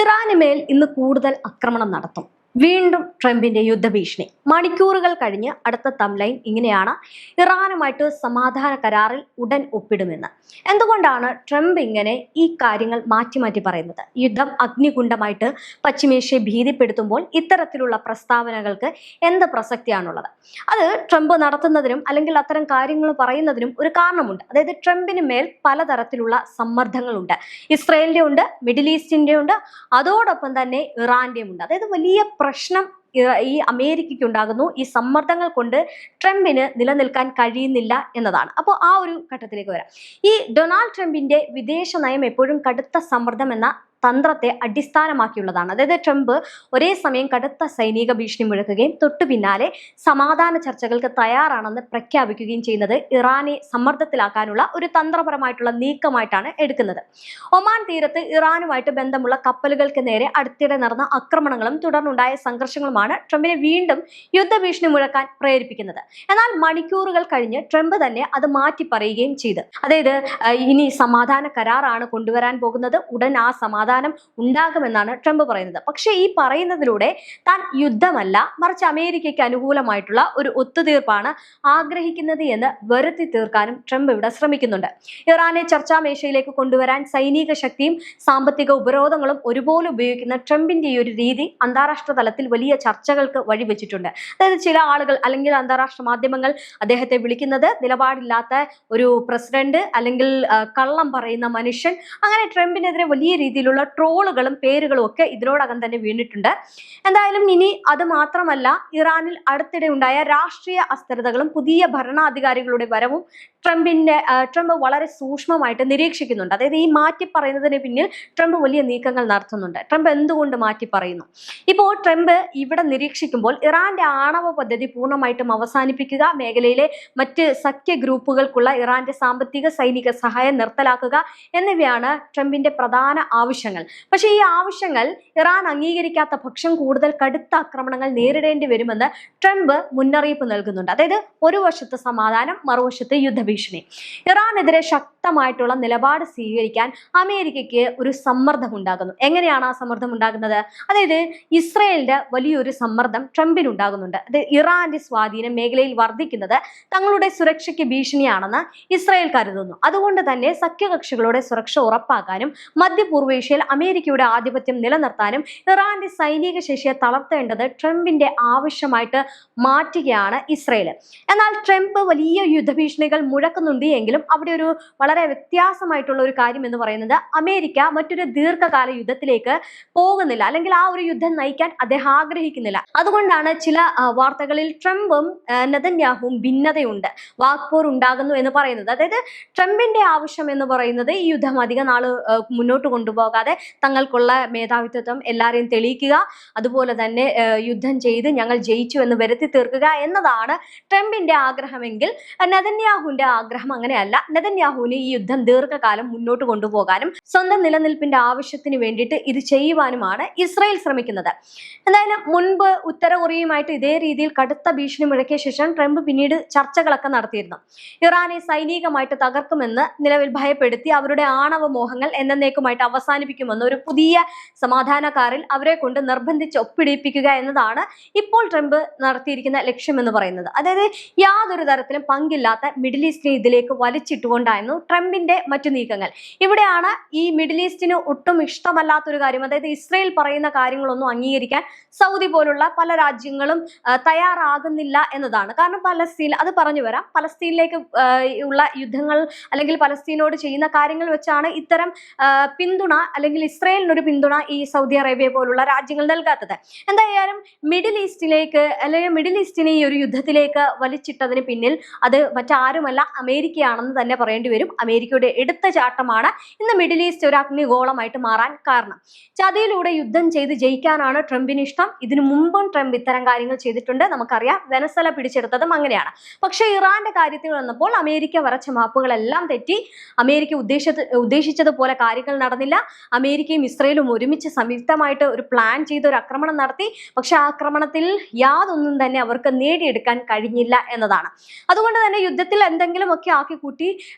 ഇറാന് മേൽ ഇന്ന് കൂടുതൽ ആക്രമണം നടത്തും. വീണ്ടും ട്രംപിന്റെ യുദ്ധഭീഷണി. മണിക്കൂറുകൾ കഴിഞ്ഞ് അടുത്ത തംലൈൻ ഇങ്ങനെയാണ്: ഇറാനുമായിട്ട് സമാധാന കരാറിൽ ഉടൻ ഒപ്പിടുമെന്ന്. എന്തുകൊണ്ടാണ് ട്രംപ് ഇങ്ങനെ ഈ കാര്യങ്ങൾ മാറ്റി മാറ്റി പറയുന്നത്? യുദ്ധം അഗ്നികുണ്ഡമായിട്ട് പശ്ചിമേഷ്യയെ ഭീതിപ്പെടുത്തുമ്പോൾ ഇത്തരത്തിലുള്ള പ്രസ്താവനകൾക്ക് എന്ത് പ്രസക്തിയാണുള്ളത്? അത് ട്രംപ് നടത്തുന്നതിനും അല്ലെങ്കിൽ അത്തരം കാര്യങ്ങൾ പറയുന്നതിനും ഒരു കാരണമുണ്ട്. അതായത് ട്രംപിന് മേൽ പലതരത്തിലുള്ള സമ്മർദ്ദങ്ങളുണ്ട്. ഇസ്രയേലിന്റെ ഉണ്ട്, മിഡിൽ ഈസ്റ്റിന്റെ ഉണ്ട്, അതോടൊപ്പം തന്നെ ഇറാന്റെയും ഉണ്ട്. അതായത് വലിയ പ്രശ്നം ഈ അമേരിക്കയ്ക്ക് ഉണ്ടാകുന്നു. ഈ സമ്മർദ്ദങ്ങൾ കൊണ്ട് ട്രംപിന് നിലനിൽക്കാൻ കഴിയുന്നില്ല എന്നതാണ്. അപ്പോൾ ആ ഒരു ഘട്ടത്തിലേക്ക് വരാം. ഈ ഡൊണാൾഡ് ട്രംപിന്റെ വിദേശ നയം എപ്പോഴും കടുത്ത സമ്മർദ്ദം എന്ന തന്ത്രത്തെ അടിസ്ഥാനമാക്കിയുള്ളതാണ്. അതായത് ട്രംപ് ഒരേ സമയം കടുത്ത സൈനിക ഭീഷണി മുഴക്കുകയും തൊട്ടു പിന്നാലെ സമാധാന ചർച്ചകൾക്ക് തയ്യാറാണെന്ന് പ്രഖ്യാപിക്കുകയും ചെയ്യുന്നത് ഇറാനെ സമ്മർദ്ദത്തിലാക്കാനുള്ള ഒരു തന്ത്രപരമായിട്ടുള്ള നീക്കമായിട്ടാണ് എടുക്കുന്നത്. ഒമാൻ തീരത്ത് ഇറാനുമായിട്ട് ബന്ധമുള്ള കപ്പലുകൾക്ക് നേരെ അടുത്തിടെ നടന്ന ആക്രമണങ്ങളും തുടർന്നുണ്ടായ സംഘർഷങ്ങളുമാണ് ട്രംപിനെ വീണ്ടും യുദ്ധഭീഷണി മുഴക്കാൻ പ്രേരിപ്പിക്കുന്നത്. എന്നാൽ മണിക്കൂറുകൾ കഴിഞ്ഞ് ട്രംപ് തന്നെ അത് മാറ്റി പറയുകയും ചെയ്തു. അതായത് ഇനി സമാധാന കരാറാണ് കൊണ്ടുവരാൻ പോകുന്നത്, ഉടൻ ആ സമാധാനം ഉണ്ടാകുമെന്നാണ് ട്രംപ് പറയുന്നത്. പക്ഷേ ഈ പറയുന്നതിലൂടെ താൻ യുദ്ധമല്ല, മറിച്ച് അമേരിക്കയ്ക്ക് അനുകൂലമായിട്ടുള്ള ഒരു ഒത്തുതീർപ്പാണ് ആഗ്രഹിക്കുന്നത് എന്ന് വരുത്തി തീർക്കാനും ട്രംപ് ഇവിടെ ശ്രമിക്കുന്നുണ്ട്. ഇറാനെ ചർച്ചാമേശയിലേക്ക് കൊണ്ടുവരാൻ സൈനിക ശക്തിയും സാമ്പത്തിക ഉപരോധങ്ങളും ഒരുപോലെ ഉപയോഗിക്കുന്ന ട്രംപിന്റെ ഈ ഒരു രീതി അന്താരാഷ്ട്ര തലത്തിൽ വലിയ ചർച്ചകൾക്ക് വഴിവെച്ചിട്ടുണ്ട്. അതായത് ചില ആളുകൾ അല്ലെങ്കിൽ അന്താരാഷ്ട്ര മാധ്യമങ്ങൾ അദ്ദേഹത്തെ വിളിക്കുന്നത് നിലപാടില്ലാത്ത ഒരു പ്രസിഡന്റ് അല്ലെങ്കിൽ കള്ളം പറയുന്ന മനുഷ്യൻ, അങ്ങനെ ട്രംപിനെതിരെ വലിയ രീതിയിലുള്ള ട്രോളുകളും പേരുകളും ഒക്കെ ഇതിനോടകം തന്നെ വീണിട്ടുണ്ട്. എന്തായാലും ഇനി അത് മാത്രമല്ല, ഇറാനിൽ അടുത്തിടെ ഉണ്ടായ രാഷ്ട്രീയ അസ്ഥിരതകളും പുതിയ ഭരണാധികാരികളുടെ വരവും ട്രംപ് വളരെ സൂക്ഷ്മമായിട്ട് നിരീക്ഷിക്കുന്നുണ്ട്. അതായത് ഈ മാറ്റി പറയുന്നതിന് പിന്നിൽ ട്രംപ് വലിയ നീക്കങ്ങൾ നടത്തുന്നുണ്ട്. ട്രംപ് എന്തുകൊണ്ട് മാറ്റി പറയുന്നു? ഇപ്പോൾ ട്രംപ് ഇവിടെ നിരീക്ഷിക്കുമ്പോൾ ഇറാന്റെ ആണവ പദ്ധതി പൂർണ്ണമായിട്ടും അവസാനിപ്പിക്കുക, മേഖലയിലെ മറ്റ് സഖ്യ ഗ്രൂപ്പുകൾക്കുള്ള ഇറാന്റെ സാമ്പത്തിക സൈനിക സഹായം നിർത്തലാക്കുക എന്നിവയാണ് ട്രംപിന്റെ പ്രധാന ആവശ്യങ്ങൾ. പക്ഷേ ഈ ആവശ്യങ്ങൾ ഇറാൻ അംഗീകരിക്കാത്ത പക്ഷം കൂടുതൽ കടുത്ത ആക്രമണങ്ങൾ നേരിടേണ്ടി വരുമെന്ന് ട്രംപ് മുന്നറിയിപ്പ് നൽകുന്നുണ്ട്. അതായത് ഒരു വശത്ത് സമാധാനം, മറുവശത്ത് യുദ്ധഭീഷണി. ഇറാനെതിരെ ശക്തമായിട്ടുള്ള നിലപാട് സ്വീകരിക്കാൻ അമേരിക്കയ്ക്ക് ഒരു സമ്മർദ്ദം ഉണ്ടാകുന്നു. എങ്ങനെയാണ് ആ സമ്മർദ്ദം ഉണ്ടാകുന്നത്? അതായത് ഇസ്രയേലിന്റെ വലിയൊരു സമ്മർദ്ദം ട്രംപിനുണ്ടാകുന്നുണ്ട്. അത് ഇറാന്റെ സ്വാധീനം മേഖലയിൽ വർദ്ധിക്കുന്നത് തങ്ങളുടെ സുരക്ഷയ്ക്ക് ഭീഷണിയാണെന്ന് ഇസ്രയേൽ കരുതുന്നു. അതുകൊണ്ട് തന്നെ സഖ്യകക്ഷികളുടെ സുരക്ഷ ഉറപ്പാക്കാനും മധ്യപൂർവേഷ്യയിൽ അമേരിക്കയുടെ ആധിപത്യം നിലനിർത്താനും ഇറാന്റെ സൈനിക ശേഷിയെ തളർത്തേണ്ടത് ട്രംപിന്റെ ആവശ്യമായിട്ട് മാറ്റുകയാണ് ഇസ്രയേൽ. എന്നാൽ ട്രംപ് വലിയ യുദ്ധഭീഷണികൾ മുഴക്കുന്നുണ്ട് എങ്കിലും അവിടെ ഒരു വളരെ വ്യത്യാസമായിട്ടുള്ള ഒരു കാര്യം എന്ന് പറയുന്നത് അമേരിക്ക മറ്റൊരു ദീർഘകാല യുദ്ധത്തിലേക്ക് പോകുന്നില്ല, അല്ലെങ്കിൽ ആ ഒരു യുദ്ധം നയിക്കാൻ അദ്ദേഹം ആഗ്രഹിക്കുന്നില്ല. അതുകൊണ്ടാണ് ചില വാർത്തകളിൽ ട്രംപും നെതന്യാഹുവും ഭിന്നതയുണ്ട്, വാക്പോർ ഉണ്ടാകുന്നു എന്ന് പറയുന്നത്. അതായത് ട്രംപിന്റെ ആവശ്യം എന്ന് പറയുന്നത് ഈ യുദ്ധം അധിക നാൾ മുന്നോട്ട് കൊണ്ടുപോകാതെ തങ്ങൾക്കുള്ള മേധാവിത്വം എല്ലാവരെയും തെളിയിക്കുക, അതുപോലെ തന്നെ യുദ്ധം ചെയ്ത് ഞങ്ങൾ ജയിച്ചു എന്ന് വരുത്തി തീർക്കുക എന്നതാണ് ട്രംപിന്റെ ആഗ്രഹമെങ്കിൽ നെതന്യാഹുവിന്റെ ആഗ്രഹം അങ്ങനെയല്ല. നെതന്യാഹുവിന് ഈ യുദ്ധം ദീർഘകാലം മുന്നോട്ട് കൊണ്ടുപോകാനും സ്വന്തം നിലനിൽപ്പിന്റെ ആവശ്യത്തിന് വേണ്ടിയിട്ട് ഇത് ചെയ്യുവാനുമാണ് ഇസ്രായേൽ ശ്രമിക്കുന്നത്. എന്തായാലും മുൻപ് ഉത്തര കൊറിയയുമായിട്ട് ഇതേ രീതിയിൽ കടുത്ത ഭീഷണി മുഴക്കിയ ശേഷം ട്രംപ് പിന്നീട് ചർച്ചകളൊക്കെ നടത്തിയിരുന്നു. ഇറാനെ സൈനികമായിട്ട് തകർക്കുമെന്ന് നിലവിൽ ഭയപ്പെടുത്തി അവരുടെ ആണവ മോഹങ്ങൾ എന്നേക്കുമായിട്ട് അവസാനിപ്പിക്കുമെന്ന് ഒരു പുതിയ സമാധാന കരാറിൽ അവരെ കൊണ്ട് നിർബന്ധിച്ച് ഒപ്പിടിപ്പിക്കുക എന്നതാണ് ഇപ്പോൾ ട്രംപ് നടത്തിയിരിക്കുന്ന ലക്ഷ്യം എന്ന് പറയുന്നത്. അതായത് യാതൊരു തരത്തിലും പങ്കില്ലാത്ത മിഡിൽ ഈസ്റ്റിനെ ഇതിലേക്ക് വലിച്ചിട്ടുകൊണ്ടായിരുന്നു ട്രംപിന്റെ മറ്റു നീക്കങ്ങൾ. ഇവിടെയാണ് ഈ മിഡിൽ ഈസ്റ്റിന് ഒട്ടും ഇഷ്ടമല്ലാത്തൊരു കാര്യം, അതായത് ഇസ്രയേൽ പറയുന്ന കാര്യങ്ങളൊന്നും അംഗീകരിക്കാൻ സൗദി പോലുള്ള പല രാജ്യങ്ങളും തയ്യാറാകുന്നില്ല എന്നതാണ്. കാരണം പലസ്തീൻ, അത് പറഞ്ഞു വരാം, പലസ്തീനിലേക്ക് ഉള്ള യുദ്ധങ്ങൾ അല്ലെങ്കിൽ പലസ്തീനോട് ചെയ്യുന്ന കാര്യങ്ങൾ വെച്ചാണ് ഇത്തരം പിന്തുണ അല്ലെങ്കിൽ ഇസ്രയേലിനൊരു പിന്തുണ ഈ സൗദി അറേബ്യ പോലുള്ള രാജ്യങ്ങൾ നൽകാത്തത്. എന്തായാലും മിഡിൽ ഈസ്റ്റിലേക്ക് അല്ലെങ്കിൽ മിഡിൽ ഈസ്റ്റിനെ ഈ ഒരു യുദ്ധത്തിലേക്ക് വലിച്ചിട്ടതിന് പിന്നിൽ അത് മറ്റാരുമല്ല അമേരിക്കയാണെന്ന് തന്നെ പറയേണ്ടി വരും. അമേരിക്കയുടെ എടുത്തുചാട്ടമാണ് ഇന്ന് മിഡിൽ ഈസ്റ്റ് ഒരു അഗ്നിഗോളമായിട്ട് മാറാൻ കാരണം. ചതിയിലൂടെ യുദ്ധം ചെയ്ത് ജയിക്കാനാണ് ട്രംപിന് ഇഷ്ടം. ഇതിനു മുമ്പും ട്രംപ് ഇത്തരം കാര്യങ്ങൾ ചെയ്തിട്ടുണ്ട്. നമുക്കറിയാം, വെനസ്വല പിടിച്ചെടുത്തതും അങ്ങനെയാണ്. പക്ഷേ ഇറാന്റെ കാര്യത്തിൽ വന്നപ്പോൾ അമേരിക്ക വരച്ച മാപ്പുകളെല്ലാം തെറ്റി. അമേരിക്ക ഉദ്ദേശിച്ചതുപോലെ കാര്യങ്ങൾ നടന്നില്ല. അമേരിക്കയും ഇസ്രയേലും ഒരുമിച്ച് സംയുക്തമായിട്ട് ഒരു പ്ലാൻ ചെയ്ത് ഒരു ആക്രമണം നടത്തി. പക്ഷെ ആ ആക്രമണത്തിൽ യാതൊന്നും തന്നെ അവർക്ക് നേടിയെടുക്കാൻ കഴിഞ്ഞില്ല എന്നതാണ്. അതുകൊണ്ട് തന്നെ യുദ്ധത്തിൽ എന്തെങ്കിലുമൊക്കെ ആക്കി കൂട്ടി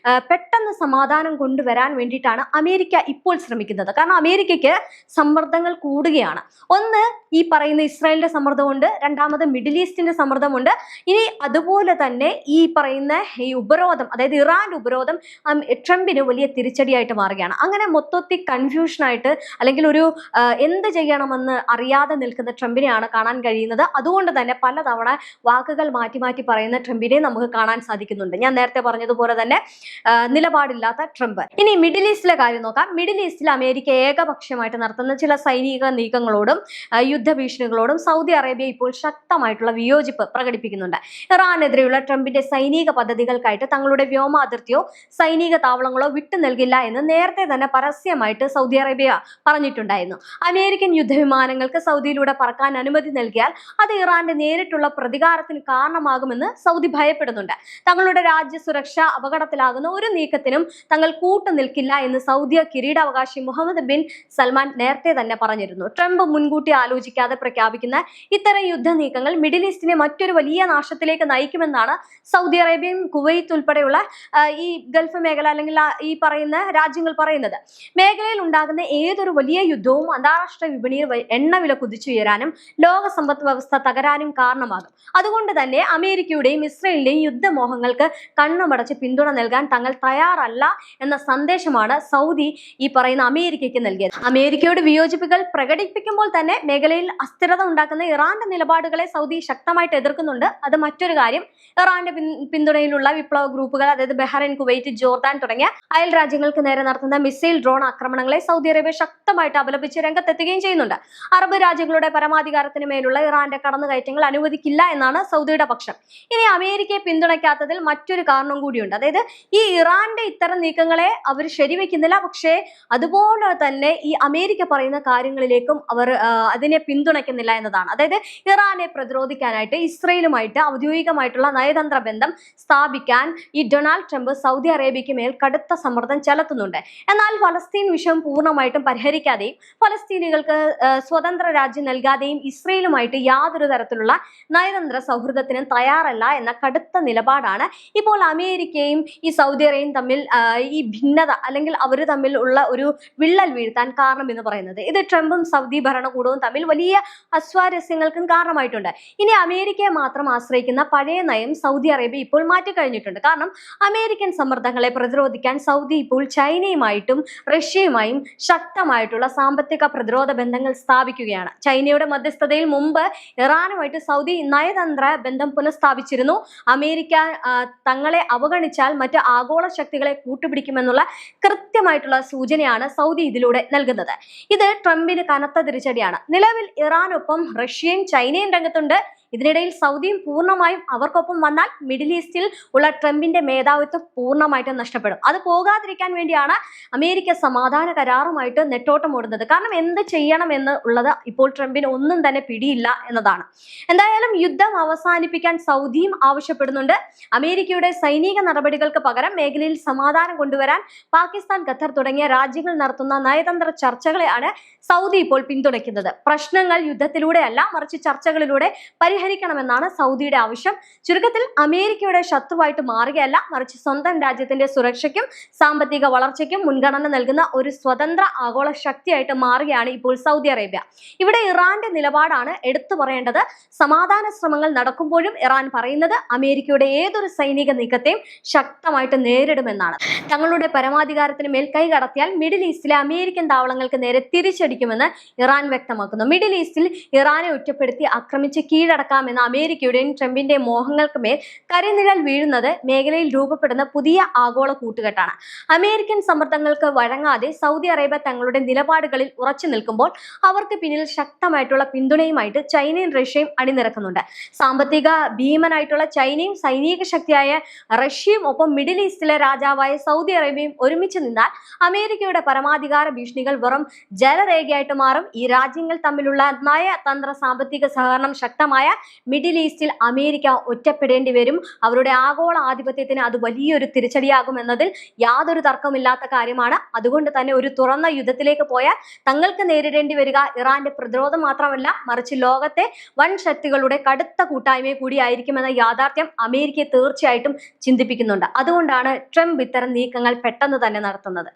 പെട്ടെന്ന് പെട്ടെന്ന് സമാധാനം കൊണ്ടുവരാൻ വേണ്ടിയിട്ടാണ് അമേരിക്ക ഇപ്പോൾ ശ്രമിക്കുന്നത്. കാരണം അമേരിക്കയ്ക്ക് സമ്മർദ്ദങ്ങൾ കൂടുകയാണ്. ഒന്ന്, ഈ പറയുന്ന ഇസ്രായേലിന്റെ സമ്മർദ്ദമുണ്ട്, രണ്ടാമത് മിഡിൽ ഈസ്റ്റിന്റെ സമ്മർദ്ദമുണ്ട്. ഇനി അതുപോലെ തന്നെ ഈ പറയുന്ന ഈ ഉപരോധം, അതായത് ഇറാന്റെ ഉപരോധം ട്രംപിന് വലിയ തിരിച്ചടിയായിട്ട് മാറുകയാണ്. അങ്ങനെ മൊത്തത്തിൽ കൺഫ്യൂഷനായിട്ട് അല്ലെങ്കിൽ ഒരു എന്ത് ചെയ്യണമെന്ന് അറിയാതെ നിൽക്കുന്ന ട്രംപിനെയാണ് കാണാൻ കഴിയുന്നത്. അതുകൊണ്ട് തന്നെ പലതവണ വാക്കുകൾ മാറ്റി മാറ്റി പറയുന്ന ട്രംപിനെ നമുക്ക് കാണാൻ സാധിക്കുന്നുണ്ട്. ഞാൻ നേരത്തെ പറഞ്ഞതുപോലെ തന്നെ നിലപാടില്ലാത്ത ട്രംപ്. ഇനി മിഡിൽ ഈസ്റ്റിലെ കാര്യം നോക്കാം. മിഡിൽ ഈസ്റ്റിൽ അമേരിക്ക ഏകപക്ഷീയമായിട്ട് നടത്തുന്ന ചില സൈനിക നീക്കങ്ങളോടും യുദ്ധഭീഷണികളോടും സൗദി അറേബ്യ ഇപ്പോൾ ശക്തമായിട്ടുള്ള വിയോജിപ്പ് പ്രകടിപ്പിക്കുന്നുണ്ട്. ഇറാനെതിരെയുള്ള ട്രംപിന്റെ സൈനിക പദ്ധതികൾക്കായിട്ട് തങ്ങളുടെ വ്യോമ അതിർത്തിയോ സൈനിക താവളങ്ങളോ വിട്ടു നൽകില്ല എന്ന് നേരത്തെ തന്നെ പരസ്യമായിട്ട് സൗദി അറേബ്യ പറഞ്ഞിട്ടുണ്ടായിരുന്നു. അമേരിക്കൻ യുദ്ധവിമാനങ്ങൾക്ക് സൗദിയിലൂടെ പറക്കാൻ അനുമതി നൽകിയാൽ അത് ഇറാന്റെ നേരിട്ടുള്ള പ്രതികാരത്തിന് കാരണമാകുമെന്ന് സൗദി ഭയപ്പെടുന്നുണ്ട്. തങ്ങളുടെ രാജ്യ സുരക്ഷ അപകടത്തിലാകുന്ന ഒരു നീക്കത്തിനും തങ്ങൾ കൂട്ടുനിൽക്കില്ല എന്ന് സൗദി കിരീടാവകാശി മുഹമ്മദ് ബിൻ സൽമാൻ നേരത്തെ തന്നെ പറഞ്ഞിരുന്നു. ട്രംപ് മുൻകൂട്ടി ആലോചിക്കാതെ പ്രഖ്യാപിക്കുന്ന ഇത്തരം യുദ്ധ നീക്കങ്ങൾ മിഡിൽ ഈസ്റ്റിനെ മറ്റൊരു വലിയ നാശത്തിലേക്ക് നയിക്കുമെന്നാണ് സൗദി അറേബ്യയും കുവൈത്ത് ഉൾപ്പെടെയുള്ള ഈ ഗൾഫ് മേഖല അല്ലെങ്കിൽ ഈ പറയുന്ന രാജ്യങ്ങൾ പറയുന്നത്. മേഖലയിൽ ഉണ്ടാകുന്ന ഏതൊരു വലിയ യുദ്ധവും അന്താരാഷ്ട്ര വിപണിയിൽ എണ്ണവില കുതിച്ചുയരാനും ലോക സമ്പദ് വ്യവസ്ഥ തകരാനും കാരണമാകും. അതുകൊണ്ട് തന്നെ അമേരിക്കയുടെയും ഇസ്രയേലിന്റെയും യുദ്ധമോഹങ്ങൾക്ക് കണ്ണുമടച്ച് പിന്തുണ നൽകാൻ തങ്ങൾ തയ്യാറല്ല എന്ന സന്ദേശമാണ് സൗദി ഈ പറയുന്ന അമേരിക്കയ്ക്ക് നൽകിയത്. അമേരിക്കയോട് വിയോജിപ്പുകൾ പ്രകടിപ്പിക്കുമ്പോൾ തന്നെ മേഖലയിൽ അസ്ഥിരത ഉണ്ടാക്കുന്ന ഇറാന്റെ നിലപാടുകളെ സൗദി ശക്തമായിട്ട് എതിർക്കുന്നുണ്ട്. അത് മറ്റൊരു കാര്യം. ഇറാന്റെ പിന്തുണയിലുള്ള വിപ്ലവ ഗ്രൂപ്പുകൾ, അതായത് ബഹ്റൈൻ, കുവൈറ്റ്, ജോർദാൻ തുടങ്ങിയ അയൽ രാജ്യങ്ങൾക്ക് നേരെ നടത്തുന്ന മിസൈൽ ഡ്രോൺ ആക്രമണങ്ങളെ സൗദി അറേബ്യ ശക്തമായിട്ട് അപലപിച്ച് രംഗത്തെത്തുകയും ചെയ്യുന്നുണ്ട്. അറബ് രാജ്യങ്ങളുടെ പരമാധികാരത്തിന് മേലുള്ള ഇറാന്റെ കടന്നുകയറ്റങ്ങൾ അനുവദിക്കില്ല എന്നാണ് സൗദിയുടെ പക്ഷം. ഇനി അമേരിക്കയെ പിന്തുണയ്ക്കാത്തതിൽ മറ്റൊരു കാരണം കൂടിയുണ്ട്. അതായത് ഈ ഇറാന്റെ ഇത്തരം നീക്കങ്ങളെ അവർ ശരിവെക്കുന്നില്ല, പക്ഷേ അതുപോലെ തന്നെ ഈ അമേരിക്ക പറയുന്ന കാര്യങ്ങളിലേക്കും അവർ അതിനെ പിന്തുണയ്ക്കുന്നില്ല എന്നതാണ്. അതായത് ഇറാനെ പ്രതിരോധിക്കാനായിട്ട് ഇസ്രയേലുമായിട്ട് ഔദ്യോഗികമായിട്ടുള്ള നയതന്ത്ര ബന്ധം സ്ഥാപിക്കാൻ ഈ ഡൊണാൾഡ് ട്രംപ് സൗദി അറേബ്യയ്ക്ക് മേൽ കടുത്ത സമ്മർദ്ദം ചെലുത്തുന്നുണ്ട്. എന്നാൽ ഫലസ്തീൻ വിഷയം പൂർണ്ണമായിട്ടും പരിഹരിക്കാതെയും ഫലസ്തീനികൾക്ക് സ്വതന്ത്ര രാജ്യം നൽകാതെയും ഇസ്രയേലുമായിട്ട് യാതൊരു തരത്തിലുള്ള നയതന്ത്ര സൗഹൃദത്തിനും തയ്യാറല്ല എന്ന കടുത്ത നിലപാടാണ് ഇപ്പോൾ അമേരിക്കയും ഈ സൗദി അറേബ്യയും തമ്മിൽ ഈ ഭിന്നത അല്ലെങ്കിൽ അവർ തമ്മിൽ ഉള്ള ഒരു വിള്ളൽ വീഴ്ത്താൻ കാരണം എന്ന് പറയുന്നത്. ഇത് ട്രംപും സൗദി ഭരണകൂടവും തമ്മിൽ വലിയ അസ്വാരസ്യങ്ങൾക്കും കാരണമായിട്ടുണ്ട്. ഇനി അമേരിക്കയെ മാത്രം ആശ്രയിക്കുന്ന പഴയ നയം സൗദി അറേബ്യ ഇപ്പോൾ മാറ്റിക്കഴിഞ്ഞിട്ടുണ്ട്. കാരണം അമേരിക്കൻ സമ്മർദ്ദങ്ങളെ പ്രതിരോധിക്കാൻ സൗദി ഇപ്പോൾ ചൈനയുമായിട്ടും റഷ്യയുമായും ശക്തമായിട്ടുള്ള സാമ്പത്തിക പ്രതിരോധ ബന്ധങ്ങൾ സ്ഥാപിക്കുകയാണ്. ചൈനയുടെ മധ്യസ്ഥതയിൽ മുമ്പ് ഇറാനുമായിട്ട് സൗദി നയതന്ത്ര ബന്ധം പുനഃസ്ഥാപിച്ചിരുന്നു. അമേരിക്ക തങ്ങളെ അവഗണിച്ചാൽ മറ്റ് ആഗോള ശക്തികളെ കൂട്ടുപിടിക്കുമെന്നുള്ള കൃത്യമായിട്ടുള്ള സൂചനയാണ് സൗദി ഇതിലൂടെ നൽകുന്നത്. ഇത് ട്രംപിന് കനത്ത തിരിച്ചടിയാണ്. നിലവിൽ ഇറാനൊപ്പം റഷ്യയും ചൈനയും രംഗത്തുണ്ട്. ഇതിനിടയിൽ സൗദിയും പൂർണ്ണമായും അവർക്കൊപ്പം വന്നാൽ മിഡിൽ ഈസ്റ്റിൽ ഉള്ള ട്രംപിന്റെ മേധാവിത്വം പൂർണ്ണമായിട്ടും നഷ്ടപ്പെടും. അത് പോകാതിരിക്കാൻ വേണ്ടിയാണ് അമേരിക്ക സമാധാന കരാറുമായിട്ട് നെട്ടോട്ടം ഓടുന്നത്. കാരണം എന്ത് ചെയ്യണം എന്ന് ഉള്ളത് ഇപ്പോൾ ട്രംപിന് ഒന്നും തന്നെ പിടിയില്ല എന്നതാണ്. എന്തായാലും യുദ്ധം അവസാനിപ്പിക്കാൻ സൗദിയും ആവശ്യപ്പെടുന്നുണ്ട്. അമേരിക്കയുടെ സൈനിക നടപടികൾക്ക് പകരം മേഖലയിൽ സമാധാനം കൊണ്ടുവരാൻ പാകിസ്ഥാൻ, ഖത്തർ തുടങ്ങിയ രാജ്യങ്ങൾ നടത്തുന്ന നയതന്ത്ര ചർച്ചകളെയാണ് സൗദി ഇപ്പോൾ പിന്തുണയ്ക്കുന്നത്. പ്രശ്നങ്ങൾ യുദ്ധത്തിലൂടെയല്ല, മറിച്ച് ചർച്ചകളിലൂടെ പരിഹരിക്കണമെന്നാണ് സൗദിയുടെ ആവശ്യം. ചുരുക്കത്തിൽ അമേരിക്കയുടെ ശത്രുവായിട്ട് മാറുകയല്ല, മറിച്ച് സ്വന്തം രാജ്യത്തിന്റെ സുരക്ഷയ്ക്കും സാമ്പത്തിക വളർച്ചയ്ക്കും മുൻഗണന നൽകുന്ന ഒരു സ്വതന്ത്ര ആഗോള ശക്തിയായിട്ട് മാറുകയാണ് ഇപ്പോൾ സൗദി അറേബ്യ. ഇവിടെ ഇറാന്റെ നിലപാടാണ് എടുത്തു പറയേണ്ടത്. സമാധാന ശ്രമങ്ങൾ നടക്കുമ്പോഴും ഇറാൻ പറയുന്നത് അമേരിക്കയുടെ ഏതൊരു സൈനിക നീക്കത്തെയും ശക്തമായിട്ട് നേരിടുമെന്നാണ്. തങ്ങളുടെ പരമാധികാരത്തിന് മേൽ കൈ കടത്തിയാൽ മിഡിൽ ഈസ്റ്റിലെ അമേരിക്കൻ താവളങ്ങൾക്ക് നേരെ തിരിച്ചടിക്കുമെന്ന് ഇറാൻ വ്യക്തമാക്കുന്നു. മിഡിൽ ഈസ്റ്റിൽ ഇറാനെ ഒറ്റപ്പെടുത്തി ആക്രമിച്ച് കീഴടക്കാമെന്ന അമേരിക്കയുടെയും ട്രംപിന്റെയും മോഹങ്ങൾക്ക് മേൽ കരിനിഴൽ വീഴുന്നത് മേഖലയിൽ രൂപപ്പെടുന്ന പുതിയ ആഗോള കൂട്ടുകെട്ടാണ്. അമേരിക്കൻ സമ്മർദ്ദങ്ങൾക്ക് വഴങ്ങാതെ സൗദി അറേബ്യ തങ്ങളുടെ നിലപാടുകളിൽ ഉറച്ചു നിൽക്കുമ്പോൾ അവർക്ക് പിന്നിൽ ശക്തമായിട്ടുള്ള പിന്തുണയുമായിട്ട് ചൈനയും റഷ്യയും അണിനിരക്കുന്നുണ്ട്. സാമ്പത്തിക ഭീമനായിട്ടുള്ള ചൈനയും സൈനിക ശക്തിയായ റഷ്യയും ഒപ്പം മിഡിൽ ഈസ്റ്റിലെ രാജാവായ സൗദി അറേബ്യയും ഒരുമിച്ച് നിന്നാൽ അമേരിക്കയുടെ പരമാധികാര ഭീഷണികൾ വെറും ജലരേഖയായിട്ട് മാറും. ഈ രാജ്യങ്ങൾ തമ്മിലുള്ള നയതന്ത്ര സാമ്പത്തിക സഹകരണം ശക്തമായ മിഡിൽ ഈസ്റ്റിൽ അമേരിക്ക ഒറ്റപ്പെടേണ്ടി വരും. അവരുടെ ആഗോള ആധിപത്യത്തിന് അത് വലിയൊരു തിരിച്ചടിയാകും എന്നതിൽ യാതൊരു തർക്കമില്ലാത്ത കാര്യമാണ്. അതുകൊണ്ട് തന്നെ ഒരു തുറന്ന യുദ്ധത്തിലേക്ക് പോയാൽ തങ്ങൾക്ക് നേരിടേണ്ടി വരിക ഇറാന്റെ പ്രതിരോധം മാത്രമല്ല, മറിച്ച് ലോകത്തെ വൻ ശക്തികളുടെ കടുത്ത കൂട്ടായ്മയെ കൂടിയായിരിക്കുമെന്ന യാഥാർത്ഥ്യം അമേരിക്കയെ തീർച്ചയായിട്ടും ചിന്തിപ്പിക്കുന്നുണ്ട്. അതുകൊണ്ടാണ് ട്രംപ് ഇത്തരം നീക്കങ്ങൾ പെട്ടെന്ന് തന്നെ നടത്തുന്നത്.